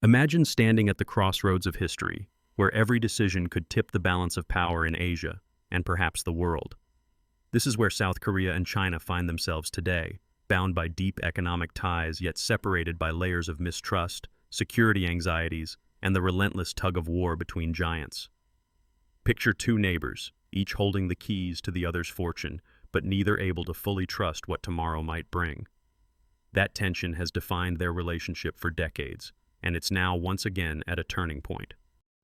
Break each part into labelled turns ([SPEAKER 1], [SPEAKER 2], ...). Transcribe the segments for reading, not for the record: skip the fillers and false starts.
[SPEAKER 1] Imagine standing at the crossroads of history, where every decision could tip the balance of power in Asia, and perhaps the world. This is where South Korea and China find themselves today, bound by deep economic ties yet separated by layers of mistrust, security anxieties, and the relentless tug-of-war between giants. Picture two neighbors, each holding the keys to the other's fortune, but neither able to fully trust what tomorrow might bring. That tension has defined their relationship for decades, and it's now once again at a turning point.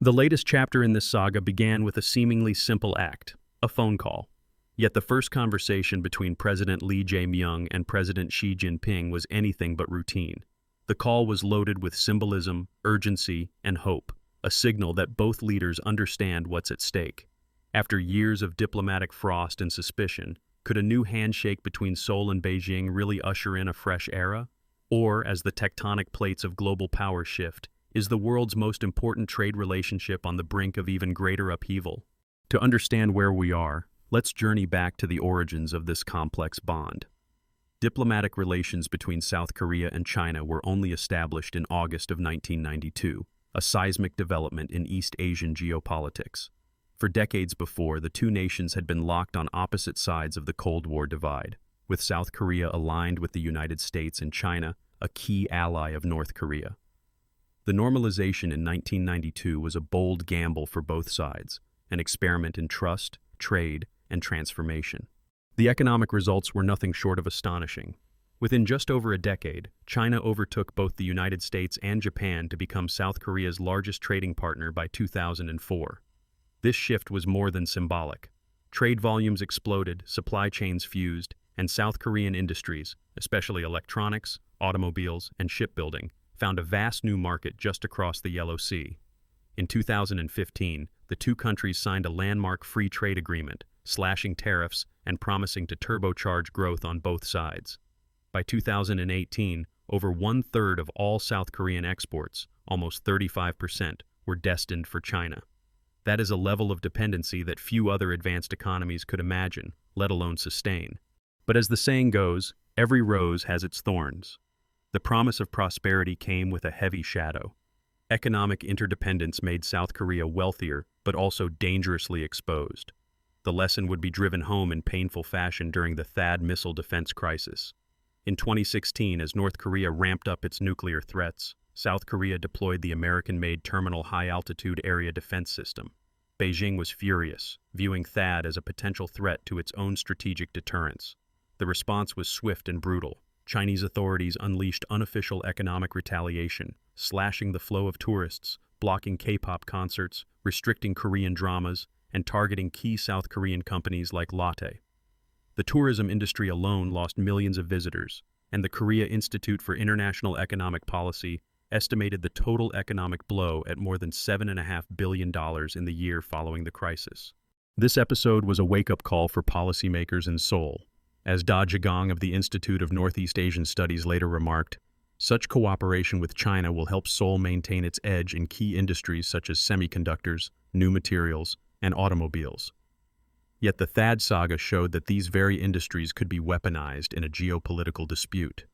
[SPEAKER 1] The latest chapter in this saga began with a seemingly simple act, a phone call. Yet the first conversation between President Lee Jae-myung and President Xi Jinping was anything but routine. The call was loaded with symbolism, urgency, and hope, a signal that both leaders understand what's at stake. After years of diplomatic frost and suspicion, could a new handshake between Seoul and Beijing really usher in a fresh era? Or, as the tectonic plates of global power shift, is the world's most important trade relationship on the brink of even greater upheaval? To understand where we are, let's journey back to the origins of this complex bond. Diplomatic relations between South Korea and China were only established in August of 1992, a seismic development in East Asian geopolitics. For decades before, the two nations had been locked on opposite sides of the Cold War divide, with South Korea aligned with the United States and China, a key ally of North Korea. The normalization in 1992 was a bold gamble for both sides, an experiment in trust, trade, and transformation. The economic results were nothing short of astonishing. Within just over a decade, China overtook both the United States and Japan to become South Korea's largest trading partner by 2004. This shift was more than symbolic. Trade volumes exploded, supply chains fused, and South Korean industries, especially electronics, automobiles, and shipbuilding, found a vast new market just across the Yellow Sea. In 2015, the two countries signed a landmark free trade agreement, slashing tariffs and promising to turbocharge growth on both sides. By 2018, over one-third of all South Korean exports, almost 35%, were destined for China. That is a level of dependency that few other advanced economies could imagine, let alone sustain. But as the saying goes, every rose has its thorns. The promise of prosperity came with a heavy shadow. Economic interdependence made South Korea wealthier, but also dangerously exposed. The lesson would be driven home in painful fashion during the THAAD missile defense crisis. In 2016, as North Korea ramped up its nuclear threats, South Korea deployed the American-made Terminal High-Altitude Area Defense System. Beijing was furious, viewing THAAD as a potential threat to its own strategic deterrence. The response was swift and brutal. Chinese authorities unleashed unofficial economic retaliation, slashing the flow of tourists, blocking K-pop concerts, restricting Korean dramas, and targeting key South Korean companies like Lotte. The tourism industry alone lost millions of visitors, and the Korea Institute for International Economic Policy estimated the total economic blow at more than $7.5 billion in the year following the crisis. This episode was a wake-up call for policymakers in Seoul. As Da Zhigong of the Institute of Northeast Asian Studies later remarked, such cooperation with China will help Seoul maintain its edge in key industries such as semiconductors, new materials, and automobiles. Yet the THAAD saga showed that these very industries could be weaponized in a geopolitical dispute.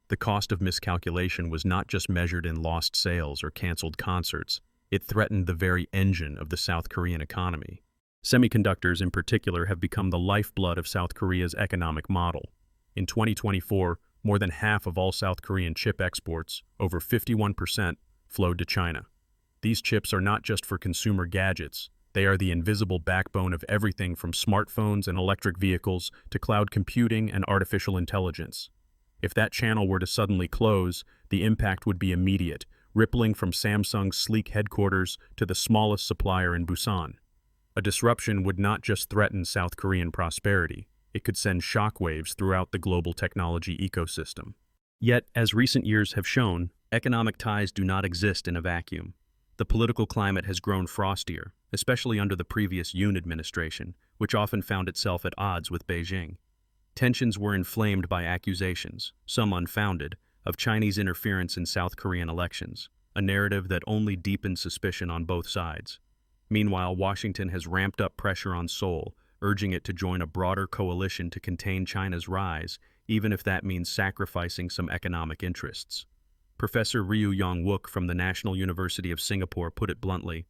[SPEAKER 1] The cost of miscalculation was not just measured in lost sales or canceled concerts, it threatened the very engine of the South Korean economy. Semiconductors in particular have become the lifeblood of South Korea's economic model. In 2024, more than half of all South Korean chip exports, over 51%, flowed to China. These chips are not just for consumer gadgets, they are the invisible backbone of everything from smartphones and electric vehicles to cloud computing and artificial intelligence. If that channel were to suddenly close, the impact would be immediate, rippling from Samsung's sleek headquarters to the smallest supplier in Busan. A disruption would not just threaten South Korean prosperity, it could send shockwaves throughout the global technology ecosystem. Yet, as recent years have shown, economic ties do not exist in a vacuum. The political climate has grown frostier, especially under the previous Yoon administration, which often found itself at odds with Beijing. Tensions were inflamed by accusations, some unfounded, of Chinese interference in South Korean elections, a narrative that only deepened suspicion on both sides. Meanwhile, Washington has ramped up pressure on Seoul, urging it to join a broader coalition to contain China's rise, even if that means sacrificing some economic interests. Professor Ryu Yong-wook from the National University of Singapore put it bluntly,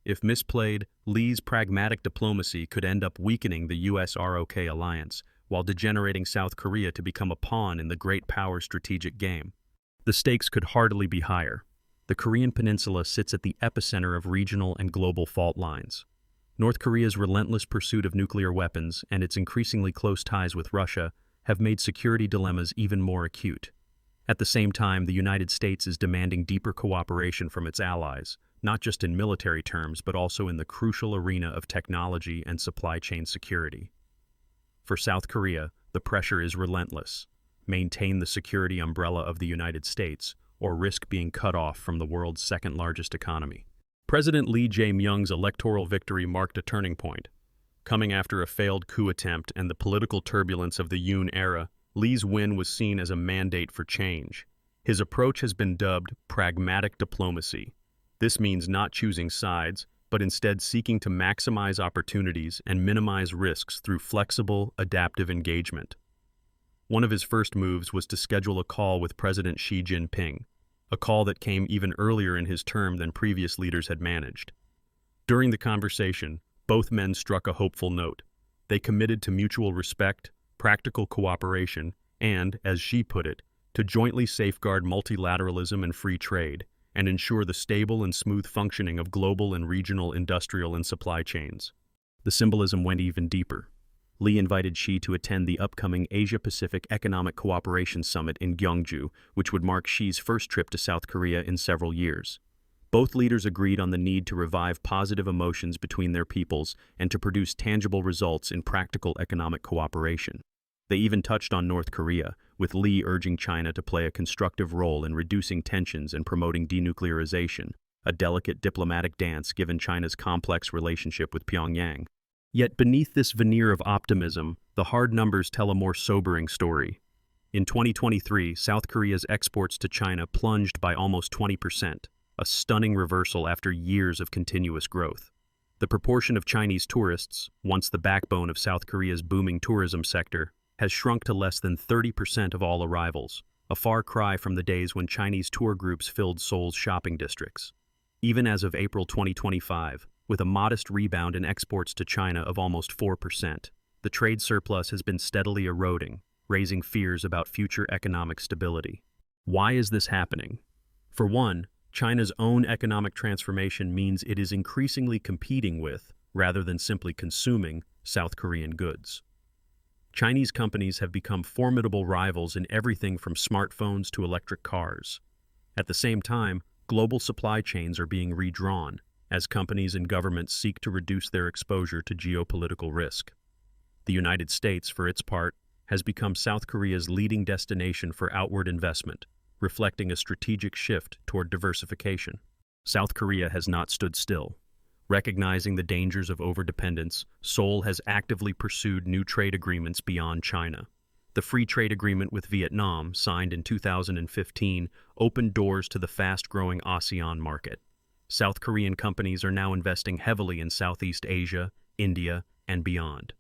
[SPEAKER 1] if misplayed, Lee's pragmatic diplomacy could end up weakening the US-ROK alliance, while degenerating South Korea to become a pawn in the great power strategic game. The stakes could hardly be higher. The Korean peninsula sits at the epicenter of regional and global fault lines. North Korea's relentless pursuit of nuclear weapons and its increasingly close ties with Russia have made security dilemmas even more acute. At the same time, the United States is demanding deeper cooperation from its allies, not just in military terms, but also in the crucial arena of technology and supply chain security. For South Korea, the pressure is relentless. Maintain the security umbrella of the United States, or risk being cut off from the world's second-largest economy. President Lee Jae-myung's electoral victory marked a turning point. Coming after a failed coup attempt and the political turbulence of the Yoon era, Lee's win was seen as a mandate for change. His approach has been dubbed pragmatic diplomacy. This means not choosing sides, but instead seeking to maximize opportunities and minimize risks through flexible, adaptive engagement. One of his first moves was to schedule a call with President Xi Jinping, a call that came even earlier in his term than previous leaders had managed. During the conversation, both men struck a hopeful note. They committed to mutual respect, practical cooperation, and, as Xi put it, to jointly safeguard multilateralism and free trade, and ensure the stable and smooth functioning of global and regional industrial and supply chains. The symbolism went even deeper. Lee invited Xi to attend the upcoming Asia-Pacific Economic Cooperation Summit in Gyeongju, which would mark Xi's first trip to South Korea in several years. Both leaders agreed on the need to revive positive emotions between their peoples and to produce tangible results in practical economic cooperation. They even touched on North Korea, with Lee urging China to play a constructive role in reducing tensions and promoting denuclearization, a delicate diplomatic dance given China's complex relationship with Pyongyang. Yet beneath this veneer of optimism, the hard numbers tell a more sobering story. In 2023, South Korea's exports to China plunged by almost 20%, a stunning reversal after years of continuous growth. The proportion of Chinese tourists, once the backbone of South Korea's booming tourism sector, has shrunk to less than 30% of all arrivals, a far cry from the days when Chinese tour groups filled Seoul's shopping districts. Even as of April 2025, with a modest rebound in exports to China of almost 4%, the trade surplus has been steadily eroding, raising fears about future economic stability. Why is this happening? For one, China's own economic transformation means it is increasingly competing with, rather than simply consuming, South Korean goods. Chinese companies have become formidable rivals in everything from smartphones to electric cars. At the same time, global supply chains are being redrawn, as companies and governments seek to reduce their exposure to geopolitical risk. The United States, for its part, has become South Korea's leading destination for outward investment, reflecting a strategic shift toward diversification. South Korea has not stood still. Recognizing the dangers of overdependence, Seoul has actively pursued new trade agreements beyond China. The free trade agreement with Vietnam, signed in 2015, opened doors to the fast-growing ASEAN market. South Korean companies are now investing heavily in Southeast Asia, India, and beyond.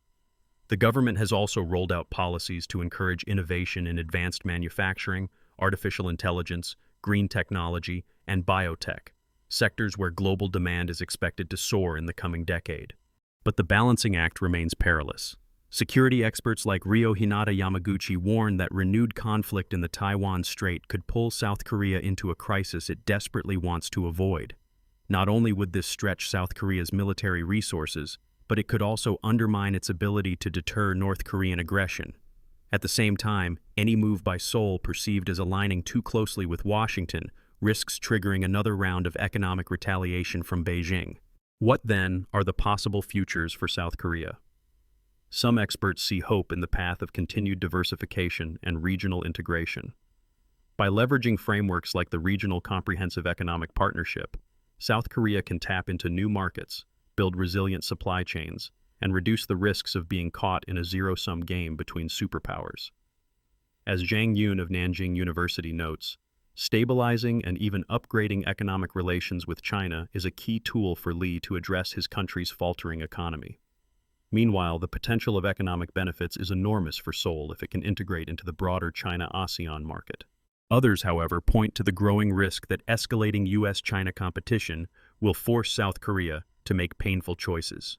[SPEAKER 1] The government has also rolled out policies to encourage innovation in advanced manufacturing, artificial intelligence, green technology, and biotech, sectors where global demand is expected to soar in the coming decade. But the balancing act remains perilous. Security experts like Ryo Hinata Yamaguchi warn that renewed conflict in the Taiwan Strait could pull South Korea into a crisis it desperately wants to avoid. Not only would this stretch South Korea's military resources, but it could also undermine its ability to deter North Korean aggression. At the same time, any move by Seoul perceived as aligning too closely with Washington risks triggering another round of economic retaliation from Beijing. What, then, are the possible futures for South Korea? Some experts see hope in the path of continued diversification and regional integration. By leveraging frameworks like the Regional Comprehensive Economic Partnership, South Korea can tap into new markets, build resilient supply chains, and reduce the risks of being caught in a zero-sum game between superpowers. As Zhang Yun of Nanjing University notes, stabilizing and even upgrading economic relations with China is a key tool for Lee to address his country's faltering economy. Meanwhile, the potential of economic benefits is enormous for Seoul if it can integrate into the broader China-ASEAN market. Others, however, point to the growing risk that escalating US-China competition will force South Korea to make painful choices.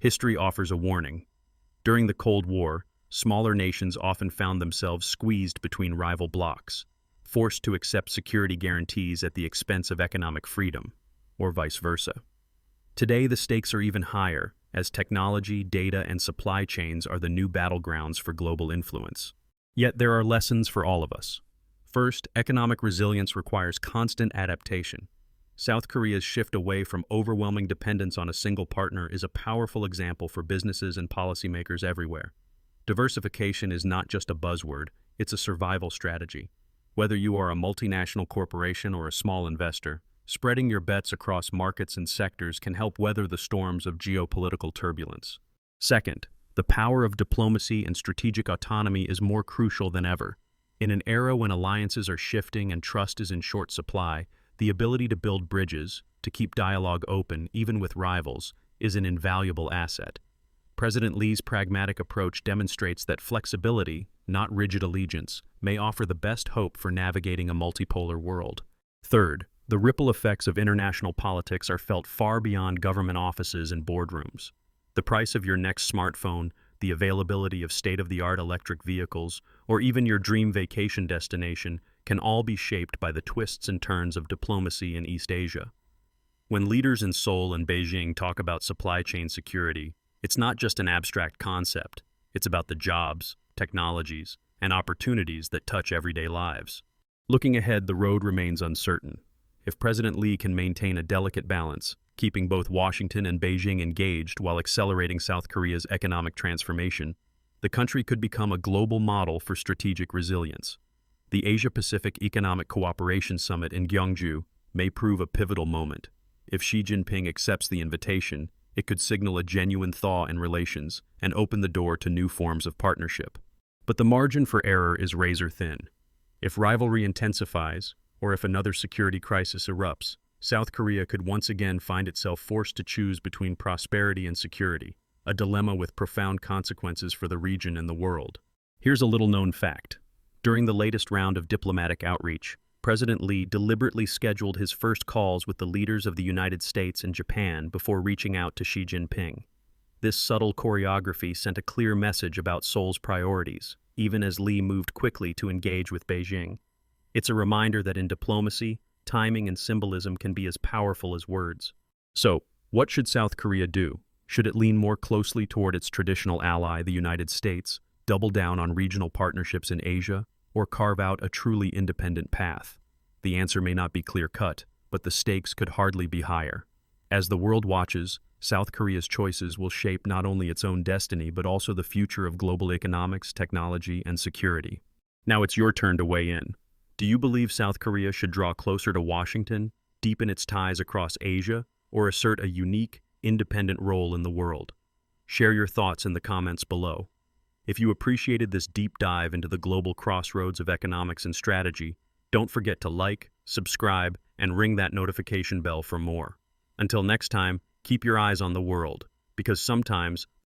[SPEAKER 1] History offers a warning. During the Cold War, smaller nations often found themselves squeezed between rival blocs, forced to accept security guarantees at the expense of economic freedom, or vice versa. Today, the stakes are even higher, as technology, data, and supply chains are the new battlegrounds for global influence. Yet there are lessons for all of us. First, economic resilience requires constant adaptation. South Korea's shift away from overwhelming dependence on a single partner is a powerful example for businesses and policymakers everywhere. Diversification is not just a buzzword, it's a survival strategy. Whether you are a multinational corporation or a small investor, spreading your bets across markets and sectors can help weather the storms of geopolitical turbulence. Second, the power of diplomacy and strategic autonomy is more crucial than ever. In an era when alliances are shifting and trust is in short supply, the ability to build bridges, to keep dialogue open, even with rivals, is an invaluable asset. President Lee's pragmatic approach demonstrates that flexibility, not rigid allegiance, may offer the best hope for navigating a multipolar world. Third, the ripple effects of international politics are felt far beyond government offices and boardrooms. The price of your next smartphone, the availability of state-of-the-art electric vehicles, or even your dream vacation destination can all be shaped by the twists and turns of diplomacy in East Asia. When leaders in Seoul and Beijing talk about supply chain security, it's not just an abstract concept. It's about the jobs, technologies, and opportunities that touch everyday lives. Looking ahead, the road remains uncertain. If President Lee can maintain a delicate balance, keeping both Washington and Beijing engaged while accelerating South Korea's economic transformation, the country could become a global model for strategic resilience. The Asia-Pacific Economic Cooperation Summit in Gyeongju may prove a pivotal moment. If Xi Jinping accepts the invitation, it could signal a genuine thaw in relations and open the door to new forms of partnership. But the margin for error is razor thin. If rivalry intensifies, or if another security crisis erupts, South Korea could once again find itself forced to choose between prosperity and security, a dilemma with profound consequences for the region and the world. Here's a little-known fact. During the latest round of diplomatic outreach, President Lee deliberately scheduled his first calls with the leaders of the United States and Japan before reaching out to Xi Jinping. This subtle choreography sent a clear message about Seoul's priorities, even as Lee moved quickly to engage with Beijing. It's a reminder that in diplomacy, timing and symbolism can be as powerful as words. So, what should South Korea do? Should it lean more closely toward its traditional ally, the United States, double down on regional partnerships in Asia, or carve out a truly independent path? The answer may not be clear-cut, but the stakes could hardly be higher. As the world watches, South Korea's choices will shape not only its own destiny but also the future of global economics, technology, and security. Now it's your turn to weigh in. Do you believe South Korea should draw closer to Washington, deepen its ties across Asia, or assert a unique, independent role in the world? Share your thoughts in the comments below. If you appreciated this deep dive into the global crossroads of economics and strategy, don't forget to like, subscribe, and ring that notification bell for more. Until next time, keep your eyes on the world, because sometimes